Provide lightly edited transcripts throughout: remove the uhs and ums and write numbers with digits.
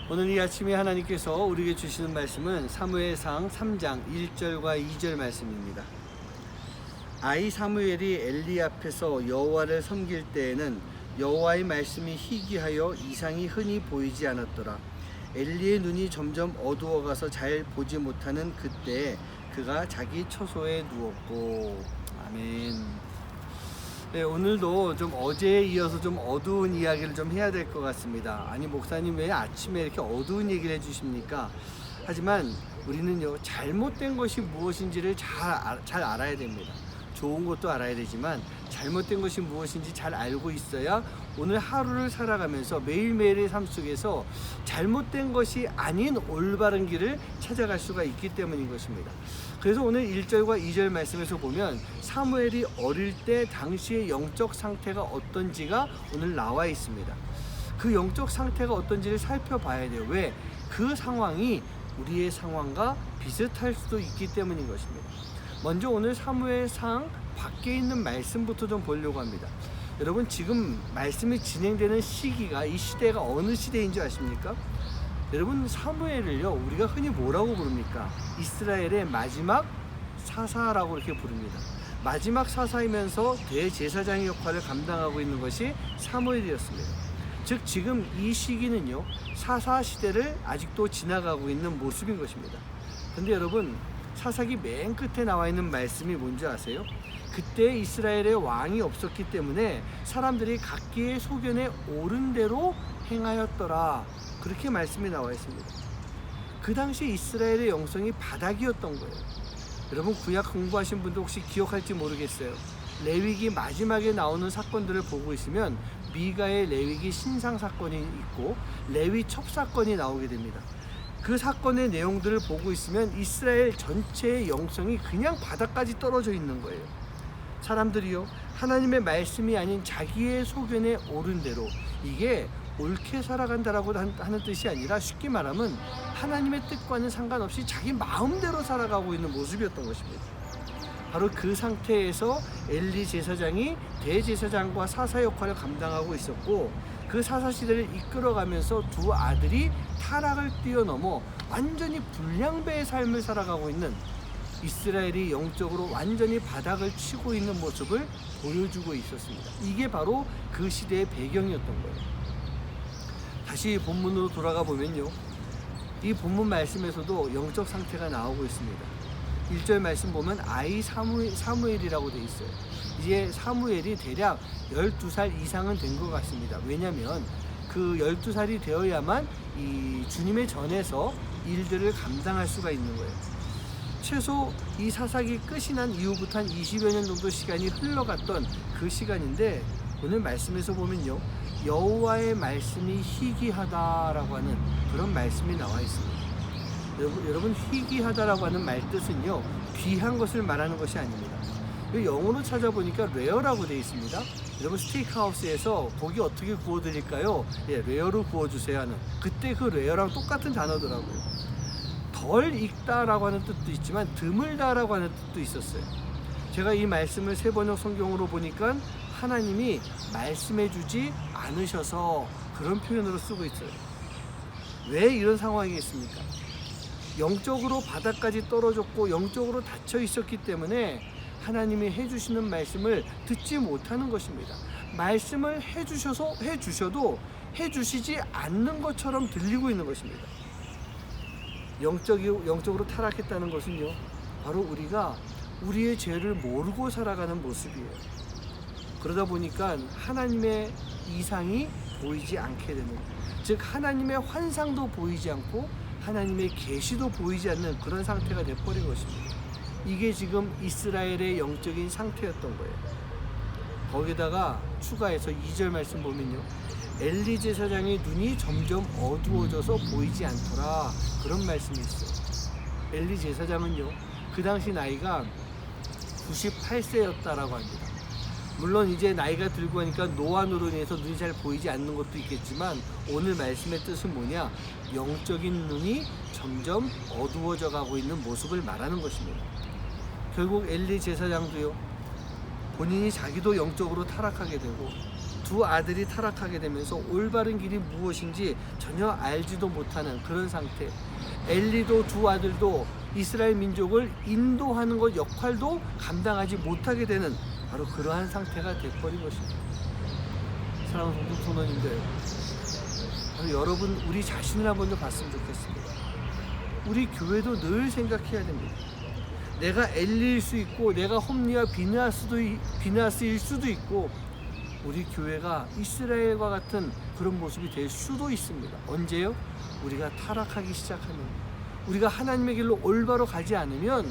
오늘 이 아침에 하나님께서 우리에게 주시는 말씀은 사무엘상 3장 1절과 2절 말씀입니다. 아이 사무엘이 엘리 앞에서 여호와를 섬길 때에는 여호와의 말씀이 희귀하여 이상이 흔히 보이지 않았더라. 엘리의 눈이 점점 어두워가서 잘 보지 못하는 그때에 그가 자기 처소에 누웠고. 아멘. 네, 오늘도 좀 어제에 이어서 좀 어두운 이야기를 좀 해야 될 것 같습니다. 아니, 목사님 왜 아침에 이렇게 어두운 얘기를 해주십니까? 하지만 우리는요, 잘못된 것이 무엇인지를 잘 알아야 됩니다. 좋은 것도 알아야 되지만 잘못된 것이 무엇인지 잘 알고 있어야 오늘 하루를 살아가면서 매일매일의 삶 속에서 잘못된 것이 아닌 올바른 길을 찾아갈 수가 있기 때문인 것입니다. 그래서 오늘 1절과 2절 말씀에서 보면 사무엘이 어릴 때 당시의 영적 상태가 어떤지가 오늘 나와 있습니다. 그 영적 상태가 어떤지를 살펴봐야 돼요. 왜? 그 상황이 우리의 상황과 비슷할 수도 있기 때문인 것입니다. 먼저 오늘 사무엘상 밖에 있는 말씀부터 좀 보려고 합니다. 여러분, 지금 말씀이 진행되는 시기가, 이 시대가 어느 시대인지 아십니까? 여러분, 사무엘을요, 우리가 흔히 뭐라고 부릅니까? 이스라엘의 마지막 사사라고 이렇게 부릅니다. 마지막 사사이면서 대제사장의 역할을 감당하고 있는 것이 사무엘이었습니다. 즉 지금 이 시기는요, 사사 시대를 아직도 지나가고 있는 모습인 것입니다. 근데 여러분, 사사기 맨 끝에 나와 있는 말씀이 뭔지 아세요? 그때 이스라엘에 왕이 없었기 때문에 사람들이 각기의 소견에 옳은 대로 행하였더라, 그렇게 말씀이 나와 있습니다. 그 당시 이스라엘의 영성이 바닥이었던 거예요. 여러분, 구약 공부하신 분도 혹시 기억할지 모르겠어요. 레위기 마지막에 나오는 사건들을 보고 있으면 미가의 레위기 신상 사건이 있고 레위 첩사건이 나오게 됩니다. 그 사건의 내용들을 보고 있으면 이스라엘 전체의 영성이 그냥 바닥까지 떨어져 있는 거예요. 사람들이요, 하나님의 말씀이 아닌 자기의 소견에 옳은 대로, 이게 옳게 살아간다라고 하는 뜻이 아니라 쉽게 말하면 하나님의 뜻과는 상관없이 자기 마음대로 살아가고 있는 모습이었던 것입니다. 바로 그 상태에서 엘리 제사장이 대제사장과 사사 역할을 감당하고 있었고, 그 사사 시대를 이끌어가면서 두 아들이 타락을 뛰어넘어 완전히 불량배의 삶을 살아가고 있는, 이스라엘이 영적으로 완전히 바닥을 치고 있는 모습을 보여주고 있었습니다. 이게 바로 그 시대의 배경이었던 거예요. 다시 본문으로 돌아가 보면요, 이 본문 말씀에서도 영적 상태가 나오고 있습니다. 1절 말씀 보면 아이 사무엘이라고 되어 있어요. 이제 사무엘이 대략 12살 이상은 된 것 같습니다. 왜냐하면 그 12살이 되어야만 이 주님의 전에서 일들을 감당할 수가 있는 거예요. 최소 이 사사기 끝이 난 이후부터 한 20여 년 정도 시간이 흘러갔던 그 시간인데, 오늘 말씀에서 보면요, 여호와의 말씀이 희귀하다라고 하는 그런 말씀이 나와 있습니다. 여러분, 희귀하다라고 하는 말 뜻은요, 귀한 것을 말하는 것이 아닙니다. 영어로 찾아보니까 레어라고 되어 있습니다. 여러분, 스테이크하우스에서 고기 어떻게 구워드릴까요? 예, 레어로 구워주세요 하는, 그때 그 레어랑 똑같은 단어더라고요. 덜 익다라고 하는 뜻도 있지만 드물다라고 하는 뜻도 있었어요. 제가 이 말씀을 세번역 성경으로 보니까 하나님이 말씀해주지 않으셔서 그런 표현으로 쓰고 있어요. 왜 이런 상황이겠습니까? 영적으로 바닥까지 떨어졌고 영적으로 닫혀 있었기 때문에 하나님이 해주시는 말씀을 듣지 못하는 것입니다. 말씀을 해주셔도 해주시지 않는 것처럼 들리고 있는 것입니다. 영적으로 타락했다는 것은요, 바로 우리가 우리의 죄를 모르고 살아가는 모습이에요. 그러다 보니까 하나님의 이상이 보이지 않게 되는, 즉 하나님의 환상도 보이지 않고 하나님의 계시도 보이지 않는 그런 상태가 돼버린 것입니다. 이게 지금 이스라엘의 영적인 상태였던 거예요. 거기다가 추가해서 2절 말씀 보면요, 엘리 제사장의 눈이 점점 어두워져서 보이지 않더라, 그런 말씀이 있어요. 엘리 제사장은요, 그 당시 나이가 98세였다라고 합니다. 물론 이제 나이가 들고 하니까 노안으로 인해서 눈이 잘 보이지 않는 것도 있겠지만, 오늘 말씀의 뜻은 뭐냐? 영적인 눈이 점점 어두워져 가고 있는 모습을 말하는 것입니다. 결국 엘리 제사장도요, 본인이 자기도 영적으로 타락하게 되고 두 아들이 타락하게 되면서 올바른 길이 무엇인지 전혀 알지도 못하는 그런 상태. 엘리도 두 아들도 이스라엘 민족을 인도하는 것 역할도 감당하지 못하게 되는 바로 그러한 상태가 돼버린 것입니다. 사랑하는 성도 성도님들, 바로 여러분 우리 자신을 한번 좀 봤으면 좋겠습니다. 우리 교회도 늘 생각해야 됩니다. 내가 엘리일 수 있고 내가 홈리와 비느하스일 수도 있고 우리 교회가 이스라엘과 같은 그런 모습이 될 수도 있습니다. 언제요? 우리가 타락하기 시작하면, 우리가 하나님의 길로 올바로 가지 않으면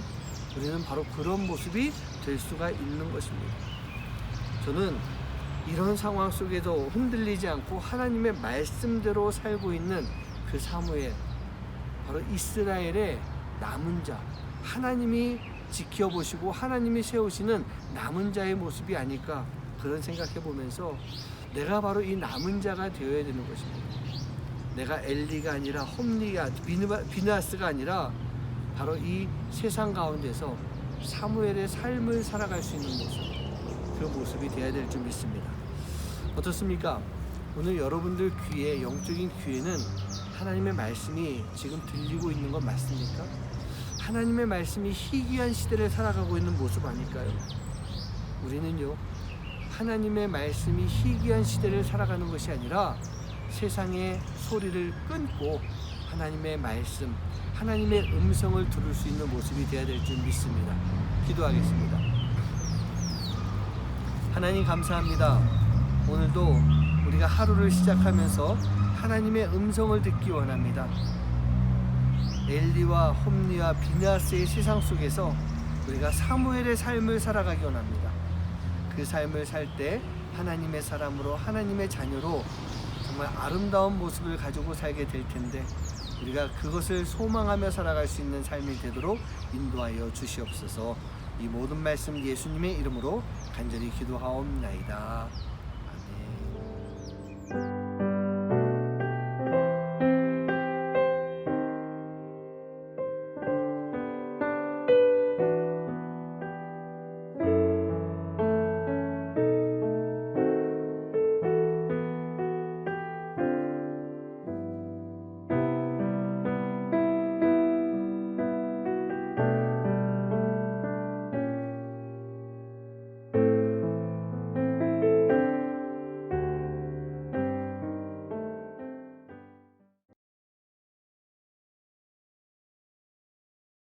우리는 바로 그런 모습이 될 수가 있는 것입니다. 저는 이런 상황 속에도 흔들리지 않고 하나님의 말씀대로 살고 있는 그 사무엘, 바로 이스라엘의 남은 자, 하나님이 지켜보시고 하나님이 세우시는 남은 자의 모습이 아닐까, 그런 생각해 보면서 내가 바로 이 남은 자가 되어야 되는 것입니다. 내가 엘리가 아니라 홈리가 비느하스가 아니라 바로 이 세상 가운데서 사무엘의 삶을 살아갈 수 있는 모습, 그 모습이 되어야 될 줄 믿습니다. 어떻습니까? 오늘 여러분들 귀에, 영적인 귀에는 하나님의 말씀이 지금 들리고 있는 건 맞습니까? 하나님의 말씀이 희귀한 시대를 살아가고 있는 모습 아닐까요? 우리는요, 하나님의 말씀이 희귀한 시대를 살아가는 것이 아니라 세상의 소리를 끊고 하나님의 말씀, 하나님의 음성을 들을 수 있는 모습이 되어야 될 줄 믿습니다. 기도하겠습니다. 하나님 감사합니다. 오늘도 우리가 하루를 시작하면서 하나님의 음성을 듣기 원합니다. 엘리와 홈리와 비느하스의 세상 속에서 우리가 사무엘의 삶을 살아가기 원합니다. 그 삶을 살 때 하나님의 사람으로, 하나님의 자녀로 정말 아름다운 모습을 가지고 살게 될 텐데 우리가 그것을 소망하며 살아갈 수 있는 삶이 되도록 인도하여 주시옵소서. 이 모든 말씀 예수님의 이름으로 간절히 기도하옵나이다.